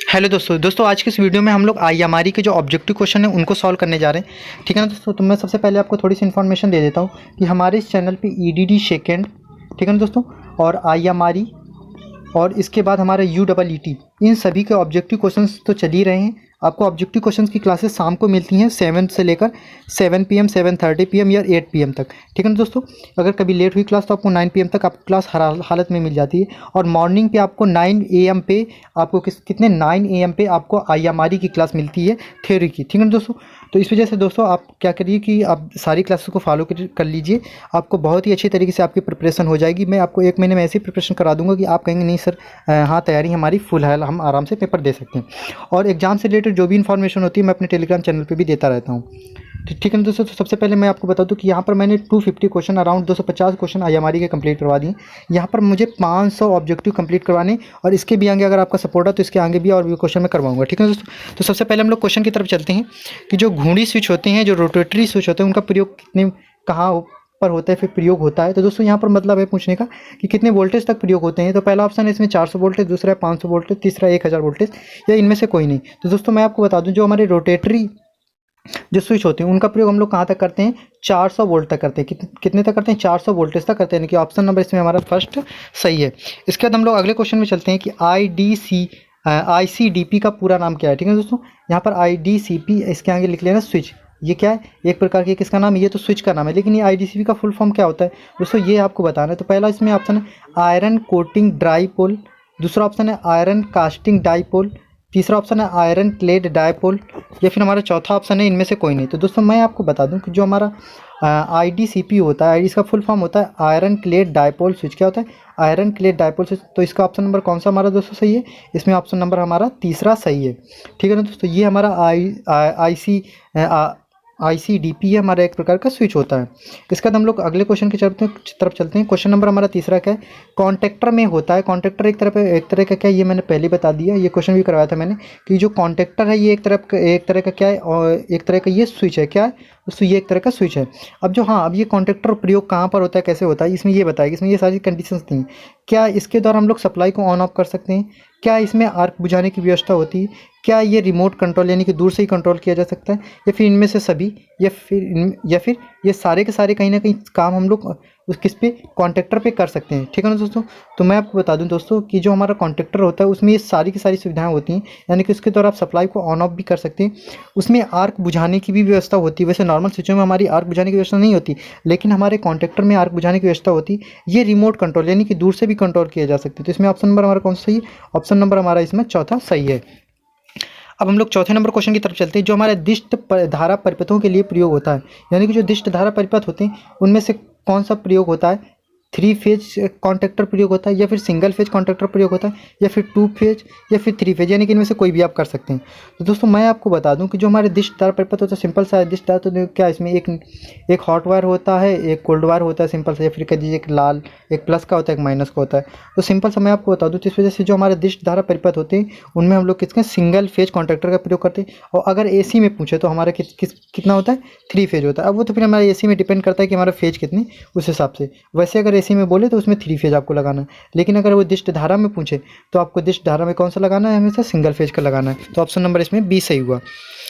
Hello दोस्तों आज के इस वीडियो में हम लोग आईएमआरई के जो ऑब्जेक्टिव क्वेश्चन है उनको सॉल्व करने जा रहे हैं। ठीक है ना दोस्तों। तो मैं सबसे पहले आपको थोड़ी सी इन्फॉर्मेशन दे देता हूँ कि हमारे इस चैनल पे ईडीडी सेकेंड, ठीक है ना दोस्तों, और आईएमआरई और इसके बाद हमारा यूईटी, इन सभी के ऑब्जेक्टिव क्वेश्चंस तो चल ही रहे हैं। आपको ऑब्जेक्टिव क्वेश्चंस की क्लासेस शाम को मिलती हैं 7 से लेकर 7 PM 7:30 PM या 8 PM तक। ठीक है ना दोस्तों। अगर कभी लेट हुई क्लास तो आपको 9 PM तक आपको क्लास हर हालत में मिल जाती है। और मॉर्निंग पे आपको 9 AM पे आपको कितने 9 AM पे आपको आईएमआरई की क्लास मिलती है थ्योरी की। ठीक है ना दोस्तों। तो इस वजह से दोस्तों आप क्या करिए कि आप सारी क्लासेस को फॉलो कर लीजिए। आपको बहुत ही अच्छी तरीके से आपकी प्रिपरेशन हो जाएगी। मैं आपको 1 महीने में ऐसी प्रिपरेशन करा दूंगा कि आप कहेंगे नहीं सर, हाँ तैयारी हमारी फुल है, हम आराम से पेपर दे सकते हैं। और एग्जाम से रिलेटेड जो भी इन्फॉर्मेशन होती है मैं अपने टेलीग्राम चैनल पे भी देता रहता हूँ। तो ठीक है ना दोस्तों। तो सबसे पहले मैं आपको बता दूं कि यहाँ पर मैंने 250 क्वेश्चन, अराउंड 250 क्वेश्चन आईएमआरई के कंप्लीट करवा दिए। यहाँ पर मुझे 500 ऑब्जेक्टिव कंप्लीट करवाने, और इसके भी आगे अगर आपका सपोर्ट है तो इसके आगे भी और भी क्वेश्चन मैं करवाऊंगा। ठीक है दोस्तों। तो सबसे पहले हम लोग क्वेश्चन की तरफ चलते हैं कि जो घूर्णी स्विच होते हैं, जो रोटेटरी स्विच होते हैं, उनका प्रयोग कहाँ पर होता है, फिर प्रयोग होता है। तो दोस्तों यहाँ पर मतलब है पूछने का कि कितने वोल्टेज तक प्रयोग होते हैं। तो पहला ऑप्शन है इसमें 400 वोल्टेज, दूसरा है 500 वोल्टेज, तीसरा 1000 वोल्टेज, या इनमें से कोई नहीं। तो दोस्तों मैं आपको बता दूं जो हमारे रोटेटरी जो स्विच होते हैं उनका प्रयोग हम लोग कहाँ तक करते हैं, 400 वोल्ट तक करते हैं। कितने तक करते हैं, 400 वोल्टेज तक करते हैं। यानी कि ऑप्शन नंबर इसमें हमारा फर्स्ट सही है। इसके बाद हम लोग अगले क्वेश्चन में चलते हैं कि ICDP का पूरा नाम क्या है। ठीक है दोस्तों। यहाँ पर IDCP इसके आगे लिख लेना स्विच। ये क्या है, एक प्रकार की किसका नाम है, ये तो स्विच का नाम है, लेकिन ये IDCP का फुल फॉर्म क्या होता है दोस्तों, ये आपको बताना है। तो पहला इसमें ऑप्शन है आयरन कोटिंग डाइपोल, दूसरा ऑप्शन है आयरन कास्टिंग डाइपोल, तीसरा ऑप्शन है आयरन क्लेड डाइपोल, या फिर हमारा चौथा ऑप्शन है इनमें से कोई नहीं। तो दोस्तों मैं आपको बता दूं कि जो हमारा IDCP होता है, इसका फुल फॉर्म होता है आयरन क्लेड डाइपोल स्विच। क्या होता है, आयरन क्लेड डाइपोल स्विच। तो इसका ऑप्शन नंबर कौन सा हमारा दोस्तों सही है, इसमें ऑप्शन नंबर हमारा तीसरा सही है। ठीक है ना दोस्तों। ये हमारा ICDP है, हमारा एक प्रकार का स्विच होता है। इसके बाद हम लोग अगले क्वेश्चन की तरफ चलते हैं। क्वेश्चन नंबर हमारा तीसरा क्या है, कॉन्टेक्टर में होता है। कॉन्टेक्टर एक तरह का क्या है, ये मैंने पहले बता दिया, ये क्वेश्चन भी करवाया था मैंने कि जो कॉन्टेक्टर है ये एक तरह का क्या है, और एक तरह का ये स्विच है। क्या है दोस्तों, ये एक तरह का स्विच है। अब ये कॉन्टेक्टर प्रयोग कहाँ पर होता है, कैसे होता है, इसमें ये बताएगा। इसमें ये सारी कंडीशंस थी। क्या इसके द्वारा हम लोग सप्लाई को ऑन ऑफ कर सकते हैं, क्या इसमें आर्क बुझाने की व्यवस्था होती है, क्या ये रिमोट कंट्रोल यानी कि दूर से ही कंट्रोल किया जा सकता है, या फिर इनमें से सभी, या फिर ये सारे के सारे कहीं ना कहीं काम हम लोग उस किस पे, कॉन्टेक्टर पे कर सकते हैं। ठीक है ना दोस्तों। तो मैं आपको बता दूं दोस्तों कि जो हमारा कॉन्टेक्टर होता है उसमें ये सारी की सारी सुविधाएं होती हैं, यानी कि उसके द्वारा आप सप्लाई को ऑन ऑफ भी कर सकते हैं। उसमें आर्क बुझाने की भी व्यवस्था होती है। वैसे नॉर्मल स्विचों में हमारी आर्क बुझाने की व्यवस्था नहीं होती, लेकिन हमारे कॉन्टेक्टर में आर्क बुझाने की व्यवस्था होती है। ये रिमोट कंट्रोल यानी कि दूर से भी कंट्रोल किया जा सकता है। तो इसमें ऑप्शन नंबर हमारा कौन सा सही है, ऑप्शन नंबर हमारा इसमें चौथा सही है। अब हम लोग चौथे नंबर क्वेश्चन की तरफ चलते हैं। जो हमारे दिष्ट धारा परिपथों के लिए प्रयोग होता है, यानी कि जो दिष्ट धारा परिपथ होते हैं उनमें से कौन सा प्रयोग होता है, 3 फेज कॉन्टेक्टर प्रयोग होता है, या फिर सिंगल फेज कॉन्टेक्टर प्रयोग होता है, या फिर 2 फेज, या फिर 3 फेज, यानी कि इनमें से कोई भी आप कर सकते हैं। तो दोस्तों मैं आपको बता दूं कि जो हमारे दिष्ट धारा परिपथ होता है, सिंपल सा दिष्ट धारा, तो क्या इसमें एक हॉट वायर होता है, एक कोल्ड वायर होता है सिंपल सा, या फिर कह दीजिए एक लाल, एक प्लस का होता है, एक माइनस का होता है। तो सिंपल सा मैं आपको बता दूं, तो इस वजह से जो हमारे दिष्ट धारा परिपथ होते हैं उनमें हम लोग किसके सिंगल फेज कॉन्ट्रेक्टर का प्रयोग करते हैं। और अगर AC में पूछे तो हमारा कितना होता है, 3 फेज होता है। अब वो तो फिर हमारे AC में डिपेंड करता है कि हमारा फेज कितने, उस हिसाब से। वैसे अगर AC में बोले तो उसमें 3 फेज आपको लगाना है, लेकिन अगर वो दिष्ट धारा में पूछे तो आपको दिष्ट धारा में कौन सा लगाना है, हमेशा सिंगल फेज का लगाना है। तो ऑप्शन नंबर इसमें B सही हुआ।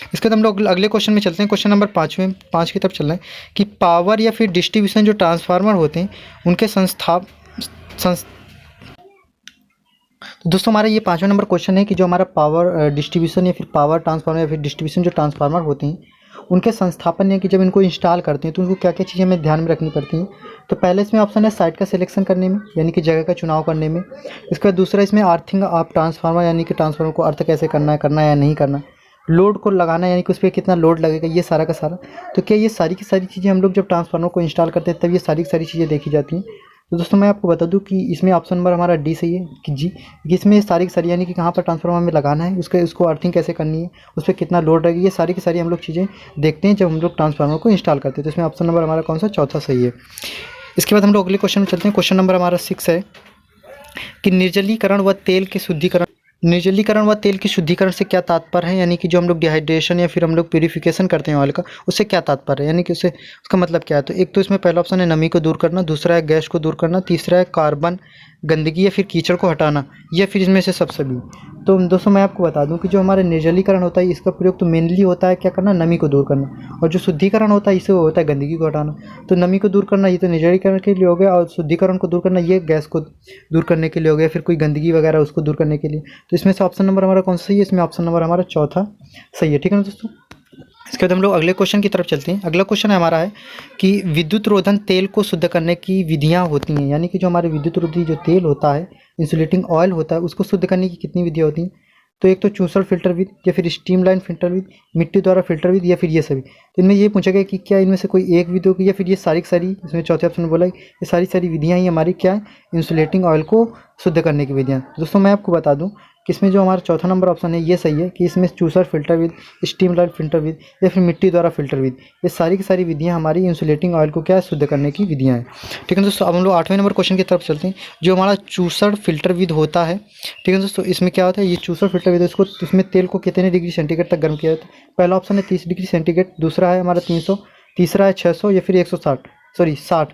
इसके बाद हम लोग अगले क्वेश्चन में चलते हैं। क्वेश्चन नंबर 5 की तरफ चल रहे हैं कि पावर या फिर डिस्ट्रीब्यूशन जो ट्रांसफार्मर होते हैं उनके तो दोस्तों हमारा ये 5वां नंबर क्वेश्चन है कि जो हमारा पावर डिस्ट्रीब्यूशन या फिर पावर ट्रांसफार्मर या फिर डिस्ट्रीब्यूशन जो ट्रांसफार्मर होते हैं उनके संस्थापन या कि जब इनको इंस्टॉल करते हैं तो उनको क्या क्या चीज़ें हमें ध्यान में रखनी पड़ती हैं। तो पहले इसमें ऑप्शन है साइट का सिलेक्शन करने में, यानी कि जगह का चुनाव करने में। इसके बाद दूसरा इसमें अर्थिंग ऑफ ट्रांसफार्मर, यानी कि ट्रांसफार्मर को अर्थ कैसे करना है या नहीं करना। लोड को लगाना, यानी कि उस पर कितना लोड लगेगा, ये सारा का सारा। तो क्या ये सारी की सारी चीज़ें हम लोग जब ट्रांसफार्मर को इंस्टॉल करते हैं तब ये सारी की सारी चीज़ें देखी जाती हैं। तो दोस्तों मैं आपको बता दूं कि इसमें ऑप्शन नंबर हमारा D सही है कि जी, इसमें सारी की सारी, यानी कि कहाँ पर ट्रांसफार्मर में लगाना है, उसको अर्थिंग कैसे करनी है, उस पर कितना लोड रहेगी, ये सारी की सारी हम लोग चीज़ें देखते हैं जब हम लोग ट्रांसफार्मर को इंस्टॉल करते हैं। तो इसमें ऑप्शन नंबर हमारा कौन सा, चौथा सही है। इसके बाद हम लोग अगले क्वेश्चन में चलते हैं। क्वेश्चन नंबर हमारा 6 है कि निर्जलीकरण व तेल की शुद्धिकरण से क्या तात्पर्य है, यानी कि जो हम लोग डिहाइड्रेशन या फिर हम लोग प्यूरिफिकेशन करते हैं ऑयल का, उससे क्या तात्पर्य है, यानी कि उसका मतलब क्या है। तो एक तो इसमें पहला ऑप्शन है नमी को दूर करना, दूसरा है गैस को दूर करना, तीसरा है कार्बन गंदगी या फिर कीचड़ को हटाना, या फिर इसमें से सब सभी। तो दोस्तों मैं आपको बता दूं कि जो हमारा निर्जलीकरण होता है इसका प्रयोग तो मेनली होता है क्या करना, नमी को दूर करना, और जो शुद्धिकरण होता है इसे वो होता है गंदगी को हटाना। तो नमी को दूर करना ये तो निर्जलीकरण के लिए हो गया, और शुद्धिकरण को दूर करना ये गैस को दूर करने के लिए हो गया, फिर कोई गंदगी वगैरह उसको दूर करने के लिए। तो इसमें से ऑप्शन नंबर हमारा कौन सा सही है, इसमें ऑप्शन नंबर हमारा चौथा सही है। ठीक है ना दोस्तों। इसके बाद हम लोग अगले क्वेश्चन की तरफ चलते हैं। अगला क्वेश्चन हमारा है कि विद्युत रोधन तेल को शुद्ध करने की विधियां होती हैं, यानी कि जो हमारे विद्युत रोधी जो तेल होता है, इंसुलेटिंग ऑयल होता है, उसको शुद्ध करने की कितनी विधियां होती हैं। तो एक तो चूसर फिल्टर विधि, या फिर स्ट्रीमलाइन फिल्टर विधि, मिट्टी द्वारा फिल्टर विधि, या फिर ये सभी। तो इनमें ये पूछा गया कि क्या इनमें से कोई एक विधि होगी, या फिर ये सारी की सारी, इसमें चौथे ऑप्शन में बोला ये सारी सारी विधियाँ ही हमारी क्या है, इंसुलेटिंग ऑयल को शुद्ध करने की विधियाँ। दोस्तों मैं आपको बता दूँ कि इसमें जो हमारा चौथा नंबर ऑप्शन है ये सही है, कि इसमें चूसर फिल्टर विद, स्टीमलाइन फिल्टर विद, या फिर मिट्टी द्वारा फिल्टर विद, ये सारी की सारी विधियां हमारी इंसुलेटिंग ऑयल को क्या है, शुद्ध करने की विधियां हैं। ठीक है दोस्तों। अब हम लोग 8वें नंबर क्वेश्चन की तरफ चलते हैं, जो हमारा चूसर फिल्टर विद होता है। ठीक है दोस्तों। इसमें क्या होता है, ये चूसर फिल्टर विद, इसको इसमें तेल को कितने डिग्री सेंटीग्रेड तक गर्म किया जाता है। पहला ऑप्शन है 30 डिग्री सेंटीग्रेड, दूसरा है हमारा 300, तीसरा है 600, या फिर 160, सॉरी 60,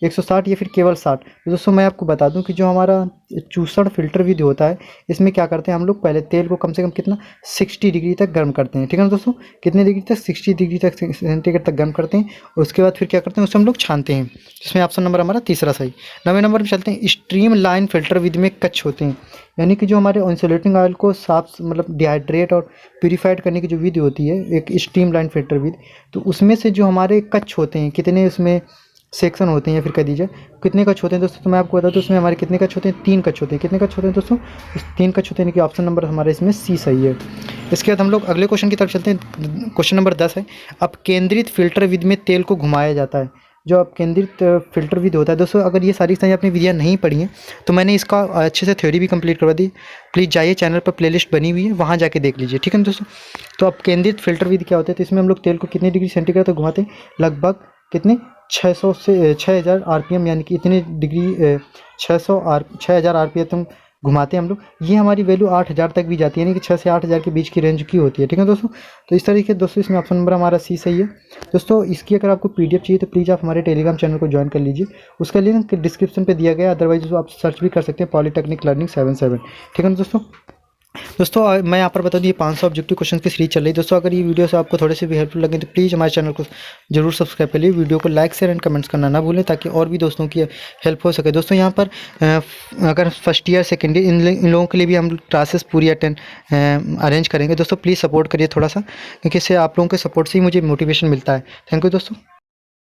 160 या फिर केवल 60। तो दोस्तों मैं आपको बता दूं कि जो हमारा चूसर फिल्टर विधि होता है इसमें क्या करते हैं हम लोग, पहले तेल को कम से कम कितना 60 डिग्री तक गर्म करते हैं। ठीक है ना दोस्तों। कितने डिग्री तक, 60 डिग्री तक सेंटीग्रेड तक गर्म करते हैं, और उसके बाद फिर क्या करते हैं, उससे हम लोग छानते हैं। इसमें ऑप्शन नंबर हमारा तीसरा सही। 9वें नंबर पर चलते हैं, स्ट्रीम लाइन फिल्टर विधि में कच्छ होते हैं, यानी कि जो हमारे इंसुलेटिंग ऑयल को साफ मतलब डिहाइड्रेट और प्यूरीफाइड करने की जो विधि होती है, एक स्ट्रीम लाइन फिल्टर विधि, तो उसमें से जो हमारे कच्छ होते हैं, कितने उसमें सेक्शन होते हैं, या फिर कह दीजिए कितने कच्छ होते हैं दोस्तों। तो मैं आपको बता दूं उसमें हमारे कितने कच्छ होते हैं, 3 कच्छ होते हैं। कितने कच्छ होते हैं दोस्तों, 3 कच्छ होते हैं, कि ऑप्शन नंबर हमारे इसमें सी सही है। इसके बाद हम लोग अगले क्वेश्चन की तरफ चलते हैं। क्वेश्चन नंबर 10 है, अब केंद्रित फिल्टर विधि में तेल को घुमाया जाता है। जो अब केंद्रित फिल्टर विधि होता है दोस्तों, अगर ये सारी सारी अपनी विधियाँ नहीं पढ़ी हैं तो मैंने इसका अच्छे से थ्योरी भी कंप्लीट करवा दी। प्लीज़ जाइए, चैनल पर प्लेलिस्ट बनी हुई है, वहाँ जाके देख लीजिए। ठीक है दोस्तों। तो अब केंद्रित फिल्टर विधि क्या होता है, तो इसमें हम लोग तेल को कितने डिग्री सेंटीग्रेड तक घुमाते हैं, लगभग कितने 600 से 6000 आरपीएम, यानी कि इतने डिग्री 6000 आरपीएम तक घुमाते हैं हम लोग। ये हमारी वैल्यू 8000 तक भी जाती है, यानी कि 6 से 8000 के बीच की रेंज की होती है। ठीक है दोस्तों। तो इस तरीके दोस्तों इसमें ऑप्शन नंबर हमारा सी सही है। दोस्तों इसकी अगर आपको पीडीएफ चाहिए तो प्लीज़ आप हमारे टेलीग्राम चैनल को ज्वाइन कर लीजिए, उसका लिंक डिस्क्रिप्शन पे दिया गया है, अदरवाइज आप सर्च भी कर सकते हैं पॉलीटेक्निक लर्निंग 77। ठीक है ना दोस्तों मैं यहाँ पर बता दूँ ये 500 ऑब्जेक्टिव क्वेश्चन की सीरीज चल रही है। दोस्तों अगर ये वीडियो से आपको थोड़े से भी हेल्पफुल लगे तो प्लीज़ हमारे चैनल को जरूर सब्सक्राइब कर लीजिए, वीडियो को लाइक शेयर एंड कमेंट्स करना ना भूलें, ताकि और भी दोस्तों की हेल्प हो सके। दोस्तों यहाँ पर अगर first year second year in लोगों के लिए भी हम क्लासेस पूरी अरेंज करेंगे। दोस्तों प्लीज़ सपोर्ट करिए थोड़ा सा, क्योंकि इससे आप लोगों के सपोर्ट से ही मुझे मोटिवेशन मिलता है। थैंक यू दोस्तों।